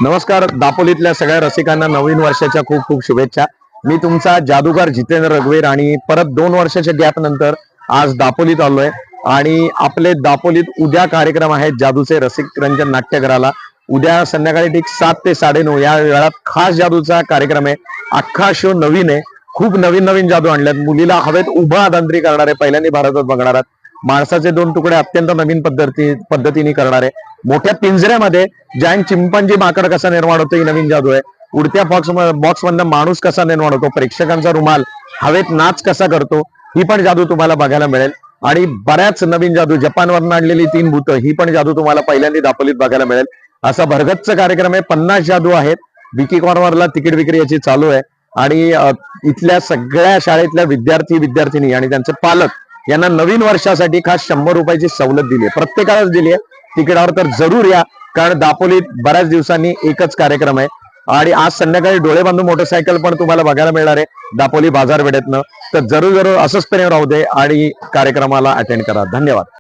नमस्कार. दापोलीतल्या सगळ्या रसिकांना नवीन वर्षाच्या खूप खूप शुभेच्छा. मी तुमचा जादूगार जितेंद्र रघुवीर आणि परत 2 वर्षाच्या गॅप नंतर आज दापोलीत आलोय आणि आपले दापोलीत उद्या कार्यक्रम आहेत जादूचे रसिक रंजन नाट्यगृहाला. उद्या संध्याकाळी ठीक 7 ते 9:30 या वेळात खास जादूचा कार्यक्रम आहे. अख्खा शो नवीन आहे. खूप नवीन नवीन जादू आणल्यात. मुलीला हवेत उभा अदांतरी करणार आहे. पहिल्यांदा भारतात बघणार आहात. माणसाचे 2 तुकडे अत्यंत नवीन पद्धतीने करणार आहे. मोठ्या पिंजऱ्यामध्ये जाईंट चिंपांजी माकड कसा निर्माण होतो ही नवीन जादू आहे. उडत्या बॉक्स मधनं माणूस कसा निर्माण होतो, प्रेक्षकांचा रुमाल हवेत नाच कसा करतो, ही पण जादू तुम्हाला बघायला मिळेल. आणि बऱ्याच नवीन जादू, जपानवरून आणलेली 3 भूत, ही पण जादू तुम्हाला पहिल्यांदा दापोलीत बघायला मिळेल. असा भरगच्च कार्यक्रम आहे. 50 जादू आहेत. विकी कॉर्नरला तिकीट विक्री याची चालू आहे. आणि इथल्या सगळ्या शाळेतल्या विद्यार्थी आणि त्यांचे पालक यांना नवीन वर्षासाठी खास 100 रुपयाची सवलत दिली आहे. प्रत्येकालाच दिली आहे. तिकिटावर तर जरूर या, कारण दापोलीत बऱ्याच दिवसांनी एकच कार्यक्रम आहे. आणि आज संध्याकाळी डोळे बांधून मोटरसायकल पण तुम्हाला बघायला मिळणार आहे दापोली बाजारपेठेतनं. तर जरूर असंच प्रेम राहू दे आणि कार्यक्रमाला अटेंड करा. धन्यवाद.